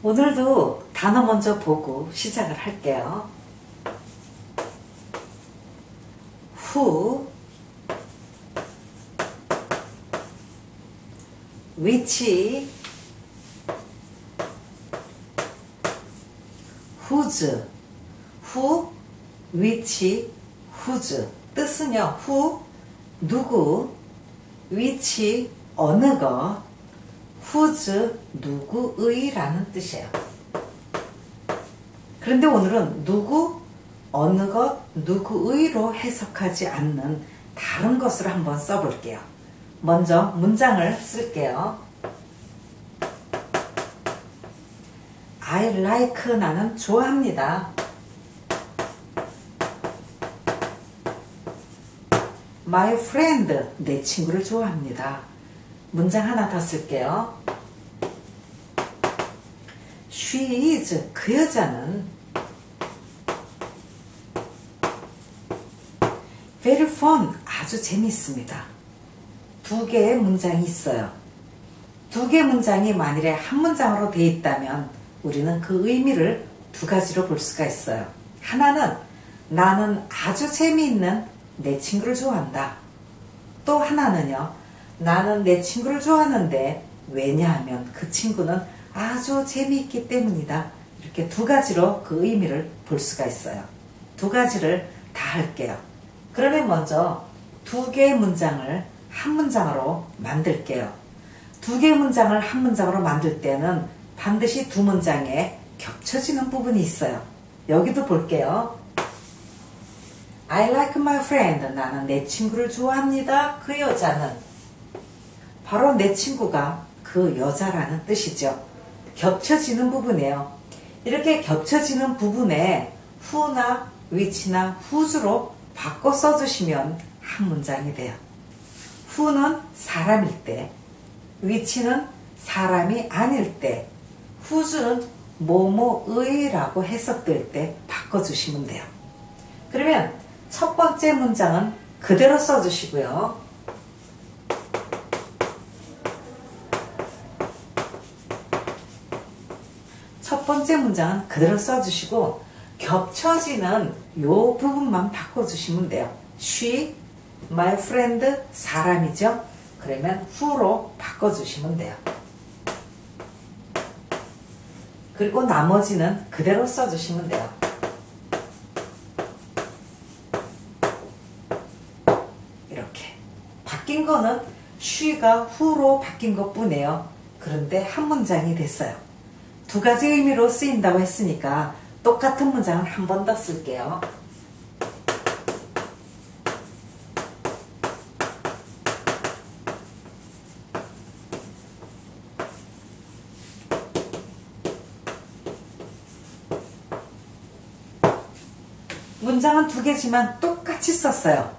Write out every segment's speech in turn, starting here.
오늘도 단어 먼저 보고 시작을 할게요. who, which, whose, who, which, whose. 뜻은요, who, 누구, which, 어느 것, whose, 누구의 라는 뜻이에요. 그런데 오늘은 누구, 어느 것, 누구의로 해석하지 않는 다른 것을 한번 써볼게요. 먼저 문장을 쓸게요. I like, 나는 좋아합니다. My friend, 내 친구를 좋아합니다. 문장 하나 더 쓸게요. She is, 그 여자는 very fun, 아주 재밌습니다. 두 개의 문장이 있어요. 두 개의 문장이 만일에 한 문장으로 되어 있다면 우리는 그 의미를 두 가지로 볼 수가 있어요. 하나는 나는 아주 재미있는 내 친구를 좋아한다. 또 하나는요, 나는 내 친구를 좋아하는데 왜냐하면 그 친구는 아주 재미있기 때문이다. 이렇게 두 가지로 그 의미를 볼 수가 있어요. 두 가지를 다 할게요. 그러면 먼저 두 개의 문장을 한 문장으로 만들게요. 두 개의 문장을 한 문장으로 만들 때는 반드시 두 문장에 겹쳐지는 부분이 있어요. 여기도 볼게요. I like my friend. 나는 내 친구를 좋아합니다. 그 여자는 바로 내 친구가 그 여자라는 뜻이죠. 겹쳐지는 부분이에요. 이렇게 겹쳐지는 부분에 who나 which나 whose로 바꿔 써주시면 한 문장이 돼요. who는 사람일 때, which는 사람이 아닐 때, whose는 뭐뭐의라고 해석될 때 바꿔주시면 돼요. 그러면 첫 번째 문장은 그대로 써주시고요. 첫 번째 문장은 그대로 써주시고 겹쳐지는 요 부분만 바꿔주시면 돼요. She, my friend, 사람이죠. 그러면 who로 바꿔주시면 돼요. 그리고 나머지는 그대로 써주시면 돼요. 이렇게 바뀐 거는 she가 who로 바뀐 것 뿐이에요. 그런데 한 문장이 됐어요. 두 가지 의미로 쓰인다고 했으니까 똑같은 문장을 한 번 더 쓸게요. 문장은 두 개지만 똑같이 썼어요.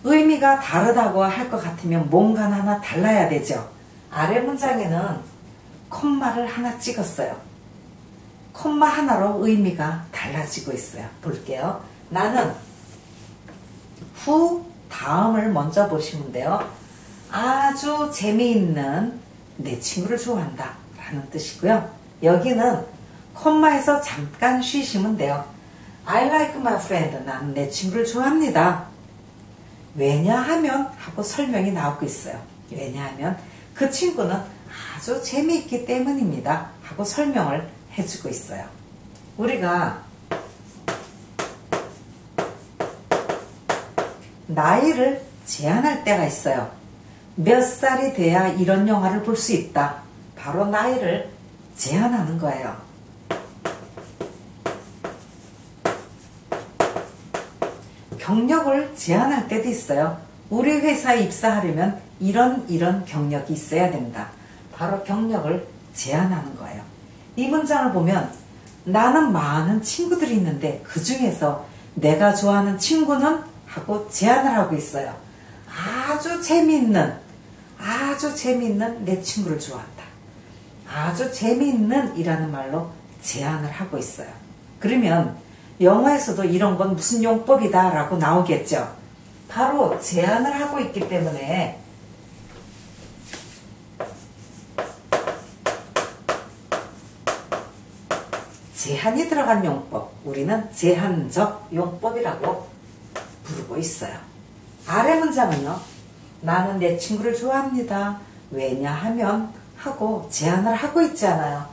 의미가 다르다고 할 것 같으면 뭔가 하나 달라야 되죠. 아래 문장에는 콤마를 하나 찍었어요. 콤마 하나로 의미가 달라지고 있어요. 볼게요. 나는 who 다음을 먼저 보시면 돼요. 아주 재미있는 내 친구를 좋아한다 라는 뜻이고요. 여기는 콤마에서 잠깐 쉬시면 돼요. I like my friend. 나는 내 친구를 좋아합니다. 왜냐하면 하고 설명이 나오고 있어요. 왜냐하면 그 친구는 아주 재미있기 때문입니다 하고 설명을 해주고 있어요. 우리가 나이를 제한할 때가 있어요. 몇 살이 돼야 이런 영화를 볼 수 있다. 바로 나이를 제한하는 거예요. 경력을 제한할 때도 있어요. 우리 회사에 입사하려면 이런 경력이 있어야 된다. 바로 경력을 제한하는 거예요. 이 문장을 보면 나는 많은 친구들이 있는데 그 중에서 내가 좋아하는 친구는 하고 제한을 하고 있어요. 아주 재미있는 내 친구를 좋아한다. 아주 재미있는 이라는 말로 제한을 하고 있어요. 그러면 영어에서도 이런 건 무슨 용법이다 라고 나오겠죠. 바로 제한을 하고 있기 때문에 제한이 들어간 용법, 우리는 제한적 용법이라고 부르고 있어요. 아래 문장은요. 나는 내 친구를 좋아합니다. 왜냐하면 하고 제한을 하고 있잖아요.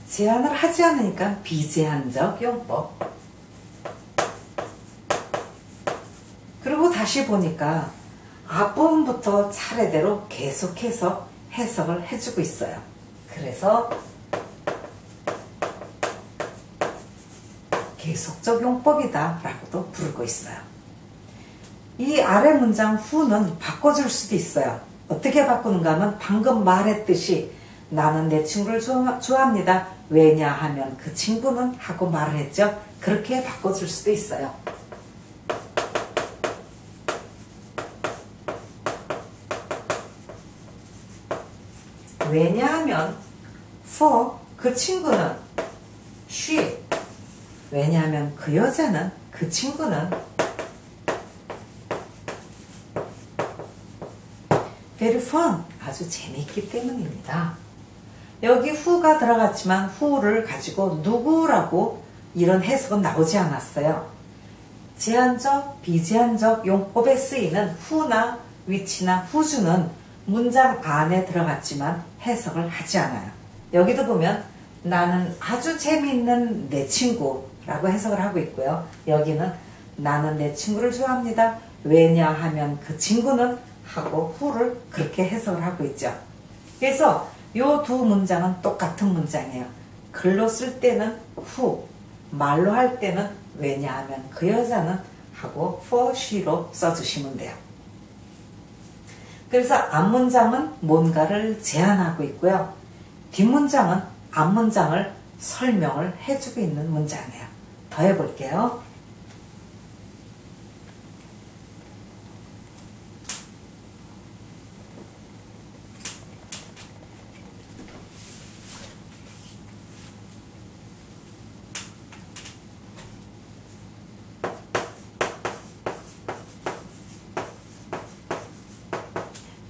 제한을 하지 않으니까 비제한적 용법. 그리고 다시 보니까 앞부분부터 차례대로 계속해서 해석을 해주고 있어요. 그래서 계속적 용법이다 라고도 부르고 있어요. 이 아래 문장 후는 바꿔줄 수도 있어요. 어떻게 바꾸는가 하면 방금 말했듯이 나는 내 친구를 좋아합니다. 왜냐하면 그 친구는 하고 말을 했죠. 그렇게 바꿔줄 수도 있어요. 왜냐하면 for 그 친구는 she, 왜냐하면 그 여자는 그 친구는 very fun, 아주 재미있기 때문입니다. 여기 who가 들어갔지만 who를 가지고 누구라고 이런 해석은 나오지 않았어요. 제한적, 비제한적 용법에 쓰이는 who나 which나 whose는 문장 안에 들어갔지만 해석을 하지 않아요. 여기도 보면 나는 아주 재미있는 내 친구라고 해석을 하고 있고요. 여기는 나는 내 친구를 좋아합니다. 왜냐하면 그 친구는 하고 who를 그렇게 해석을 하고 있죠. 그래서 이 두 문장은 똑같은 문장이에요. 글로 쓸 때는 who, 말로 할 때는 왜냐하면 그 여자는 하고 for she로 써주시면 돼요. 그래서 앞문장은 뭔가를 제안하고 있고요. 뒷문장은 앞문장을 설명을 해주고 있는 문장이에요. 더 해볼게요.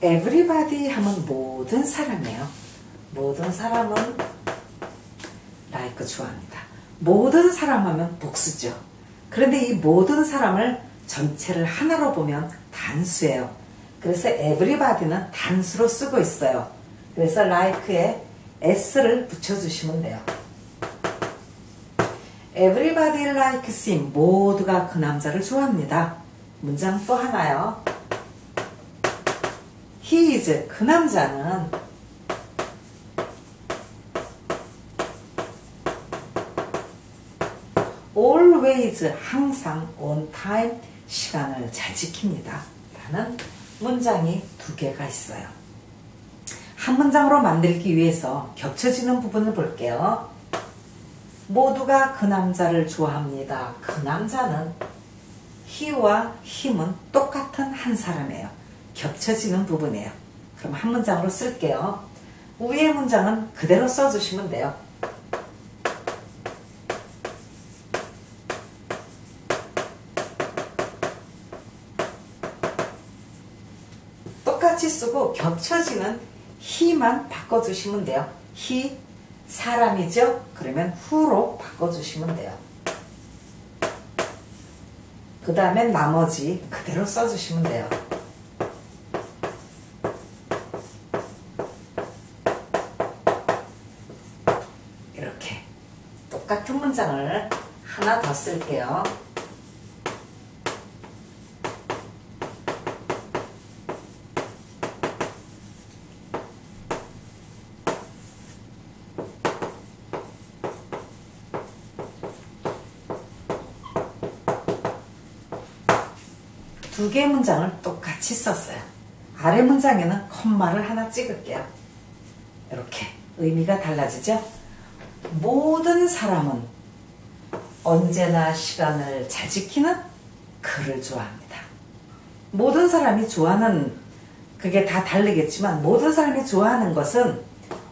everybody 하면 모든 사람이에요. 모든 사람은 like 좋아합니다. 모든 사람 하면 복수죠. 그런데 이 모든 사람을 전체를 하나로 보면 단수예요. 그래서 everybody는 단수로 쓰고 있어요. 그래서 like에 s를 붙여주시면 돼요. everybody likes him, 모두가 그 남자를 좋아합니다. 문장 또 하나요. he is, 그 남자는 always, 항상 on time, 시간을 잘 지킵니다 라는 문장이 두 개가 있어요. 한 문장으로 만들기 위해서 겹쳐지는 부분을 볼게요. 모두가 그 남자를 좋아합니다. 그 남자는 he와 him은 똑같은 한 사람이에요. 겹쳐지는 부분이에요. 그럼 한 문장으로 쓸게요. 위의 문장은 그대로 써주시면 돼요. 똑같이 쓰고 겹쳐지는 he만 바꿔주시면 돼요. he, 사람이죠? 그러면 who로 바꿔주시면 돼요. 그 다음에 나머지 그대로 써주시면 돼요. 이렇게 똑같은 문장을 하나 더 쓸게요. 두 개의 문장을 똑같이 썼어요. 아래 문장에는 콤마를 하나 찍을게요. 이렇게 의미가 달라지죠? 모든 사람은 언제나 시간을 잘 지키는 그를 좋아합니다. 모든 사람이 좋아하는, 그게 다 다르겠지만 모든 사람이 좋아하는 것은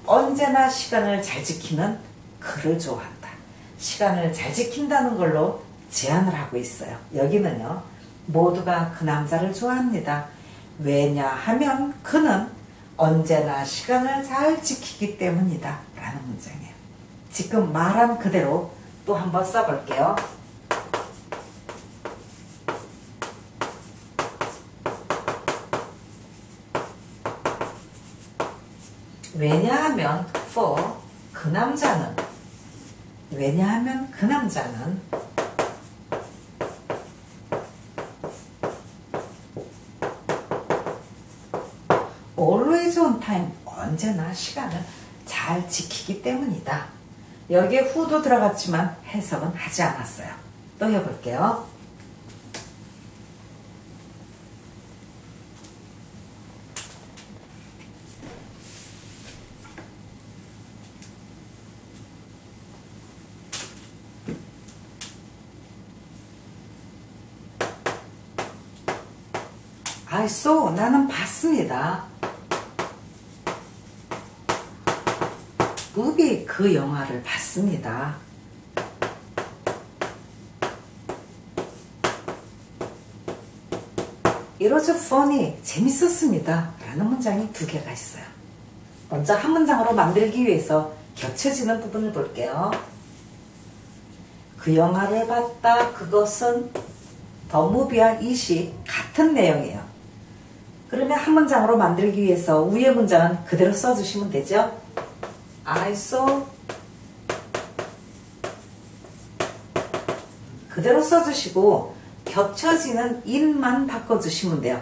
언제나 시간을 잘 지키는 그를 좋아한다. 시간을 잘 지킨다는 걸로 제안을 하고 있어요. 여기는요. 모두가 그 남자를 좋아합니다. 왜냐하면 그는 언제나 시간을 잘 지키기 때문이다 라는 문장이에요. 지금 말한 그대로 또 한번 써볼게요. 왜냐하면 for 그 남자는 왜냐하면 그 남자는 always on time 언제나 시간을 잘 지키기 때문이다. 여기에 who도 들어갔지만 해석은 하지 않았어요. 또 해볼게요. I saw 나는 봤습니다. movie 그 영화를 봤습니다. It was funny 재밌었습니다 라는 문장이 두 개가 있어요. 먼저 한 문장으로 만들기 위해서 겹쳐지는 부분을 볼게요. 그 영화를 봤다. 그것은 더 무비와 it이 같은 내용이에요. 그러면 한 문장으로 만들기 위해서 위의 문장은 그대로 써주시면 되죠. I saw 그대로 써주시고 겹쳐지는 it만 바꿔주시면 돼요.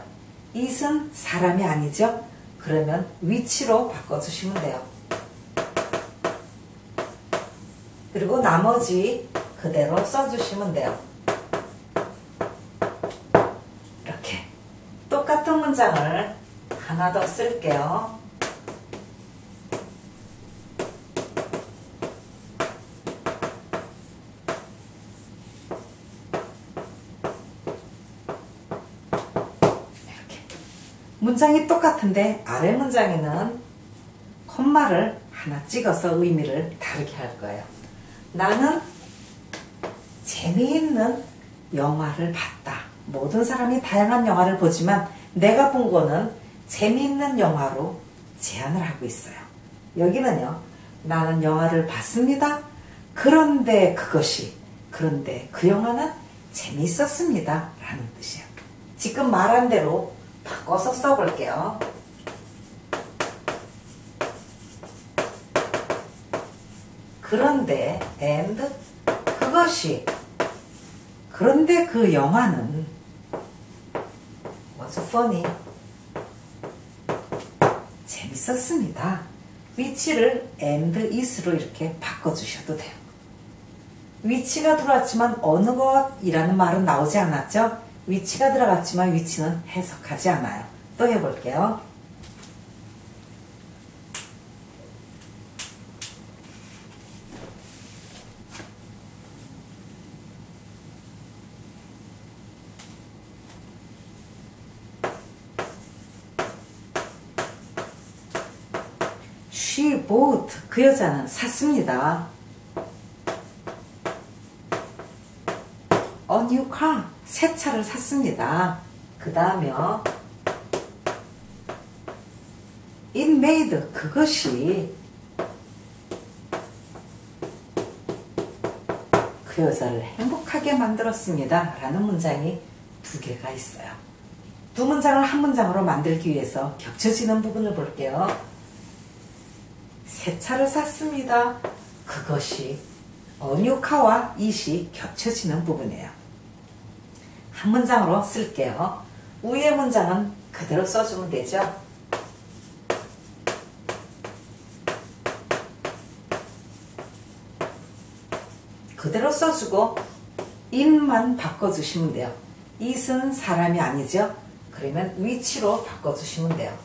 it은 사람이 아니죠. 그러면 which로 바꿔주시면 돼요. 그리고 나머지 그대로 써주시면 돼요. 이렇게 똑같은 문장을 하나 더 쓸게요. 문장이 똑같은데 아래 문장에는 콤마를 하나 찍어서 의미를 다르게 할 거예요. 나는 재미있는 영화를 봤다. 모든 사람이 다양한 영화를 보지만 내가 본 거는 재미있는 영화로 제안을 하고 있어요. 여기는요. 나는 영화를 봤습니다. 그런데 그 영화는 재미있었습니다. 라는 뜻이에요. 지금 말한 대로 바꿔서 써볼게요. 그런데 and 그런데 그 영화는 was funny 재밌었습니다. which를 and is로 이렇게 바꿔주셔도 돼요. which가 들어왔지만 어느 것이라는 말은 나오지 않았죠? which가 들어갔지만 which는 해석하지 않아요. 또 해볼게요. She bought 그 여자는 샀습니다. A new car 새 차를 샀습니다. 그 다음에요. It made 그것이 그 여자를 행복하게 만들었습니다. 라는 문장이 두 개가 있어요. 두 문장을 한 문장으로 만들기 위해서 겹쳐지는 부분을 볼게요. 새 차를 샀습니다. 그것이 A new car와 it이 겹쳐지는 부분이에요. 한 문장으로 쓸게요. 위의 문장은 그대로 써주면 되죠. 그대로 써주고 it만 바꿔주시면 돼요. it은 사람이 아니죠. 그러면 which로 바꿔주시면 돼요.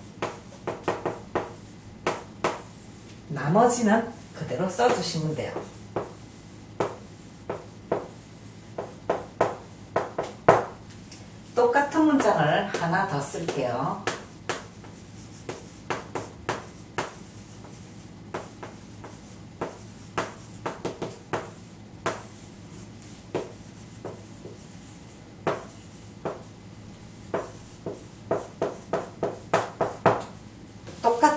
나머지는 그대로 써주시면 돼요. 똑같은 문장을 하나 더 쓸게요.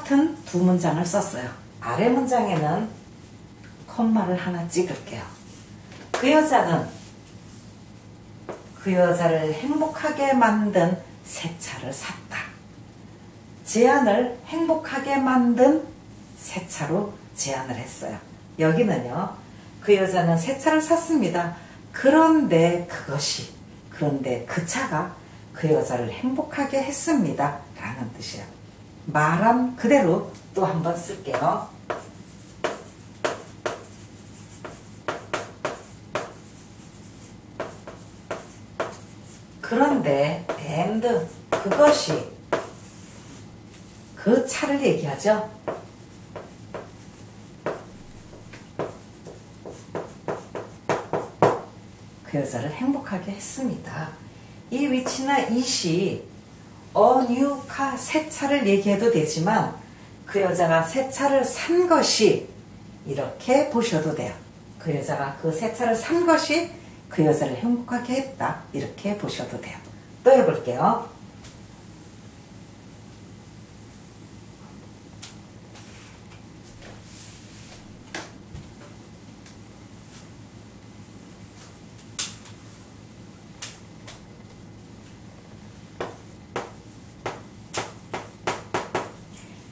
똑같은 두 문장을 썼어요. 아래 문장에는 콤마를 하나 찍을게요. 그 여자를 행복하게 만든 새 차를 샀다. 제안을 행복하게 만든 새 차로 제안을 했어요. 여기는요, 그 여자는 새 차를 샀습니다. 그런데 그 차가 그 여자를 행복하게 했습니다. 라는 뜻이에요. 말한 그대로 또 한번 쓸게요. 그런데 그것이 그 차를 얘기하죠. 그 여자를 행복하게 했습니다. 이 위치나 이시 new car 새 차를 얘기해도 되지만 그 여자가 새 차를 산 것이 이렇게 보셔도 돼요. 그 여자가 그 새 차를 산 것이 그 여자를 행복하게 했다. 이렇게 보셔도 돼요. 또 해볼게요.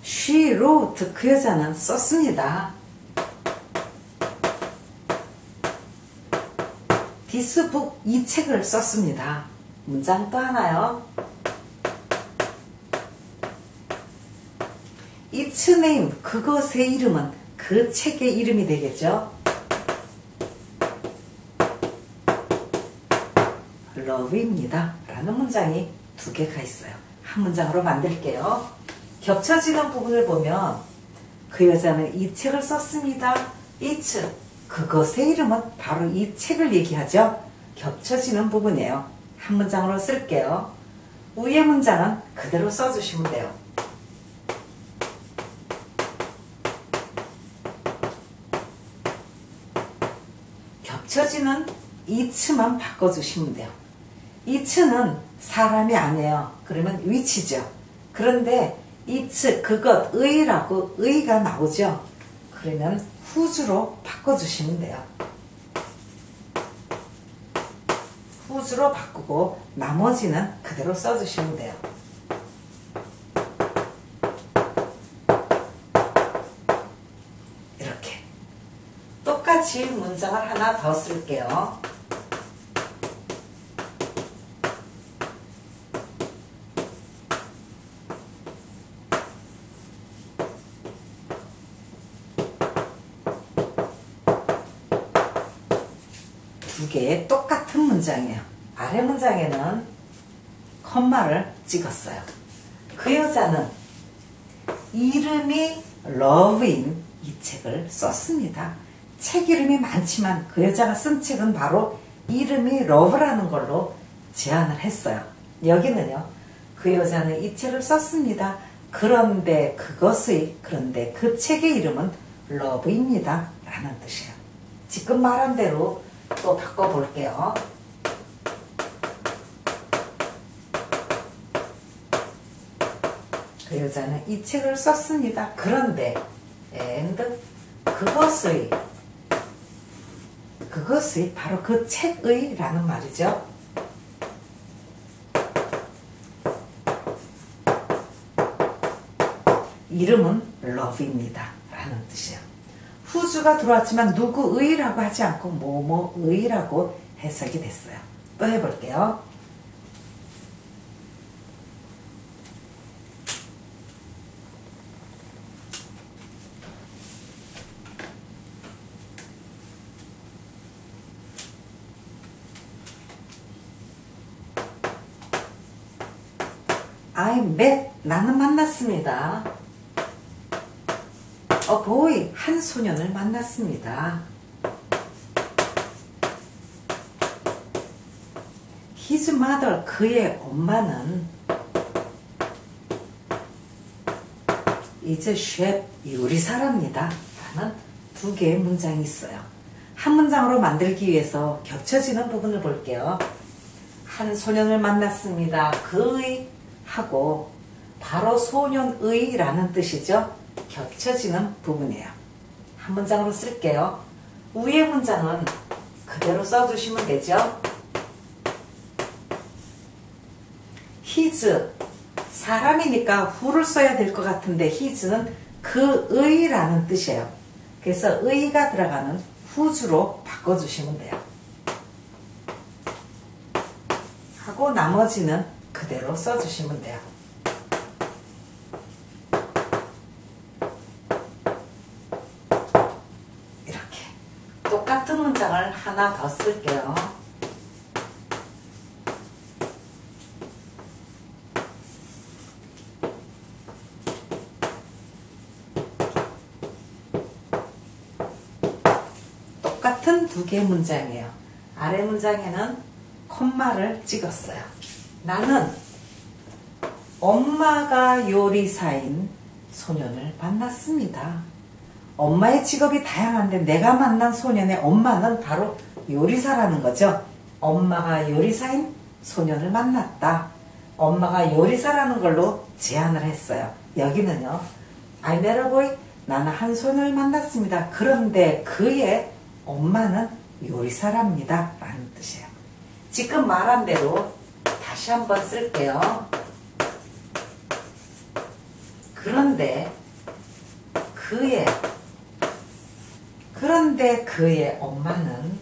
She wrote 그 여자는 썼습니다. This book 이 책을 썼습니다. 문장 또 하나요. Its name 그것의 이름은 그 책의 이름이 되겠죠. Love입니다. 라는 문장이 두 개가 있어요. 한 문장으로 만들게요. 겹쳐지는 부분을 보면 그 여자는 이 책을 썼습니다. Its 그것의 이름은 바로 이 책을 얘기하죠. 겹쳐지는 부분이에요. 한 문장으로 쓸게요. 위의 문장은 그대로 써주시면 돼요. 겹쳐지는 it만 바꿔주시면 돼요. it는 사람이 아니에요. 그러면 위치죠. 그런데 it, 그것, 의라고 의가 나오죠. 그러면 whose로 바꿔주시면 돼요. whose로 바꾸고 나머지는 그대로 써주시면 돼요. 이렇게 똑같이 문장을 하나 더 쓸게요. 두 개의 똑같은 문장이에요. 아래 문장에는 콤마를 찍었어요. 그 여자는 이름이 Love인 이 책을 썼습니다. 책 이름이 많지만 그 여자가 쓴 책은 바로 이름이 Love라는 걸로 제안을 했어요. 여기는요, 그 여자는 이 책을 썼습니다. 그런데 그 책의 이름은 Love입니다. 라는 뜻이에요. 지금 말한 대로 또 바꿔볼게요. 그 여자는 이 책을 썼습니다. 그런데 그것의 바로 그 책의 라는 말이죠. 이름은 Love입니다. 라는 뜻이에요. whose가 들어왔지만 누구의라고 하지 않고 뭐뭐의라고 해석이 됐어요. 또 해볼게요. I met 나는 만났습니다. A boy 한 소년을 만났습니다. His mother 그의 엄마는 is a chef 요리사랍니다. 라는 두 개의 문장이 있어요. 한 문장으로 만들기 위해서 겹쳐지는 부분을 볼게요. 한 소년을 만났습니다. 그의 하고 바로 소년의라는 뜻이죠. 겹쳐지는 부분이에요. 한 문장으로 쓸게요. 위의 문장은 그대로 써주시면 되죠. his, 사람이니까 who를 써야 될 것 같은데 his는 그의라는 뜻이에요. 그래서 의가 들어가는 whose로 바꿔주시면 돼요. 하고 나머지는 그대로 써주시면 돼요. 이렇게 똑같은 문장을 하나 더 쓸게요. 똑같은 두 개의 문장이에요. 아래 문장에는 콤마를 찍었어요. 나는 엄마가 요리사인 소년을 만났습니다. 엄마의 직업이 다양한데 내가 만난 소년의 엄마는 바로 요리사라는 거죠. 엄마가 요리사인 소년을 만났다. 엄마가 요리사라는 걸로 제안을 했어요. 여기는요. I met a boy. 나는 한 소년을 만났습니다. 그런데 그의 엄마는 요리사랍니다. 라는 뜻이에요. 지금 말한 대로 다시 한번 쓸게요. 그런데 그의 엄마는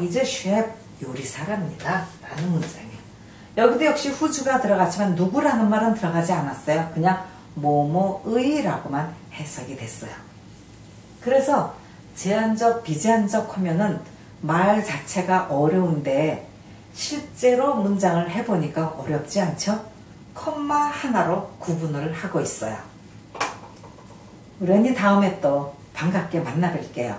이제 셰프 요리사랍니다. 라는 문장이에요. 여기도 역시 후주가 들어갔지만 누구라는 말은 들어가지 않았어요. 그냥 뭐뭐의라고만 해석이 됐어요. 그래서 제한적, 비제한적 하면은 말 자체가 어려운데 실제로 문장을 해보니까 어렵지 않죠? 콤마 하나로 구분을 하고 있어요. 우연히 다음에 또 반갑게 만나 뵐게요.